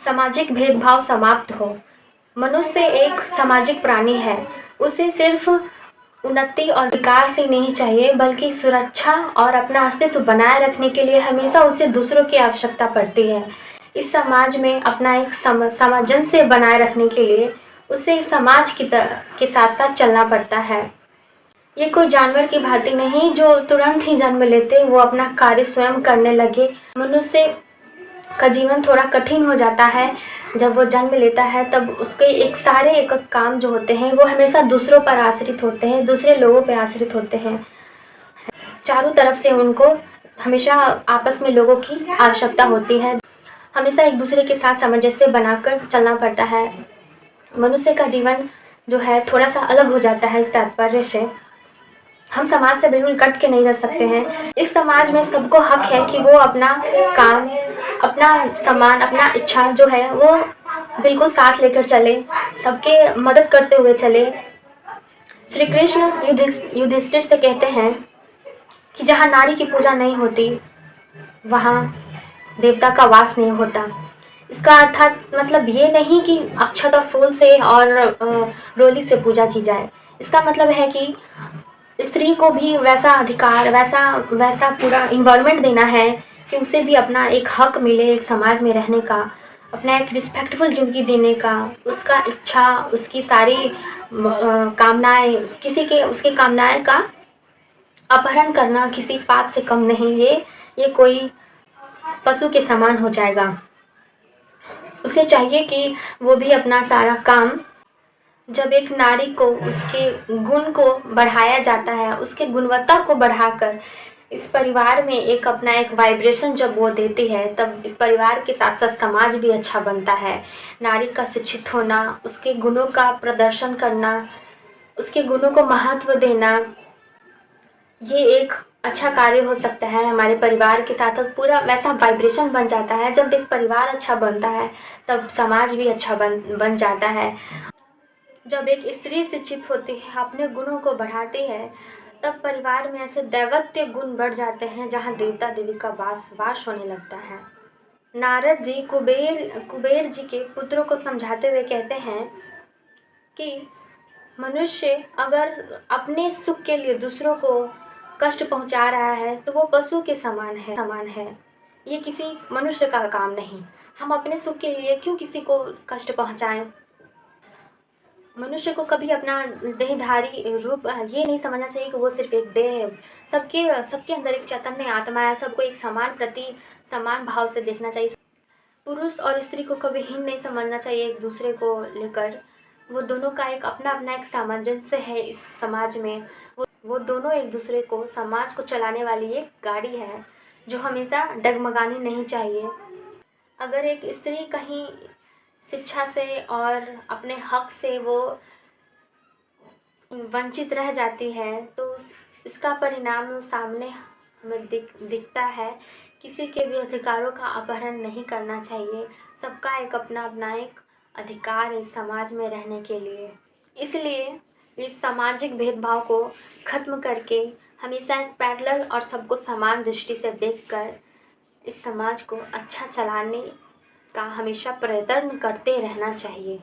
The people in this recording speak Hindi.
सामाजिक भेदभाव समाप्त हो। मनुष्य एक सामाजिक प्राणी है। उसे सिर्फ उन्नति और विकास ही नहीं चाहिए, बल्कि सुरक्षा और अपना अस्तित्व बनाए रखने के लिए हमेशा उसे दूसरों की आवश्यकता पड़ती है। इस समाज में अपना एक सामंजस्य बनाए रखने के लिए उसे समाज के साथ साथ चलना पड़ता है। ये कोई जानवर की भांति नहीं जो तुरंत ही जन्म लेते वो अपना कार्य स्वयं करने लगे। मनुष्य का जीवन थोड़ा कठिन हो जाता है जब वो जन्म लेता है, तब उसके एक काम जो होते हैं वो हमेशा दूसरों पर आश्रित होते हैं, दूसरे लोगों पर आश्रित होते हैं। चारों तरफ से उनको हमेशा आपस में लोगों की आवश्यकता होती है। हमेशा एक दूसरे के साथ सामंजस्य बनाकर चलना पड़ता है। मनुष्य का जीवन जो है थोड़ा सा अलग हो जाता है इस तात्पर्य से। हम समाज से बिल्कुल कट के नहीं रह सकते हैं। इस समाज में सबको हक है कि वो अपना काम, अपना सम्मान, अपना इच्छा जो है वो बिल्कुल साथ लेकर चले, सबके मदद करते हुए चले। श्री कृष्ण युधिष्ठिर से कहते हैं कि जहाँ नारी की पूजा नहीं होती वहाँ देवता का वास नहीं होता। इसका अर्थात मतलब ये नहीं कि अक्षत और फूल से और रोली से पूजा की जाए। इसका मतलब है कि स्त्री को भी वैसा अधिकार, वैसा पूरा इन्वायरमेंट देना है कि उसे भी अपना एक हक मिले एक समाज में रहने का, अपना एक रिस्पेक्टफुल ज़िंदगी जीने का। उसका इच्छा, उसकी सारी कामनाएं, उसके कामनाएं का अपहरण करना किसी पाप से कम नहीं। ये कोई पशु के समान हो जाएगा। उसे चाहिए कि वो भी अपना सारा काम, जब एक नारी को उसके गुण को बढ़ाया जाता है, उसके गुणवत्ता को बढ़ाकर इस परिवार में अपना एक वाइब्रेशन जब वो देती है, तब इस परिवार के साथ साथ समाज भी अच्छा बनता है। नारी का शिक्षित होना, उसके गुणों का प्रदर्शन करना, उसके गुणों को महत्व देना, ये एक अच्छा कार्य हो सकता है हमारे परिवार के साथ। और पूरा वैसा वाइब्रेशन बन जाता है। जब एक परिवार अच्छा बनता है तब समाज भी अच्छा बन जाता है। जब एक स्त्री शिक्षित होती है, अपने गुणों को बढ़ाती है, तब परिवार में ऐसे दैवत्य गुण बढ़ जाते हैं जहाँ देवता देवी का वास होने लगता है। नारद जी कुबेर जी के पुत्रों को समझाते हुए कहते हैं कि मनुष्य अगर अपने सुख के लिए दूसरों को कष्ट पहुंचा रहा है तो वो पशु के समान है। ये किसी मनुष्य का काम नहीं। हम अपने सुख के लिए क्यों किसी को कष्ट पहुंचाएं। मनुष्य को कभी अपना देहधारी रूप ये नहीं समझना चाहिए कि वो सिर्फ एक देह है। सबके अंदर एक चैतन्य आत्मा है। सबको एक समान भाव से देखना चाहिए। पुरुष और स्त्री को कभी हीन नहीं समझना चाहिए एक दूसरे को लेकर। वो दोनों का एक अपना एक सामंजस्य है इस समाज में। वो दोनों एक दूसरे को, समाज को चलाने वाली एक गाड़ी है जो हमेशा डगमगानी नहीं चाहिए। अगर एक स्त्री कहीं शिक्षा से और अपने हक से वो वंचित रह जाती है तो इसका परिणाम सामने हमें दिखता है। किसी के भी अधिकारों का अपहरण नहीं करना चाहिए। सबका एक अपना एक अधिकार है इस समाज में रहने के लिए। इसलिए इस सामाजिक भेदभाव को खत्म करके हमेशा एक पैरेलल और सबको समान दृष्टि से देखकर इस समाज को अच्छा चलाने का हमेशा प्रयत्न करते रहना चाहिए।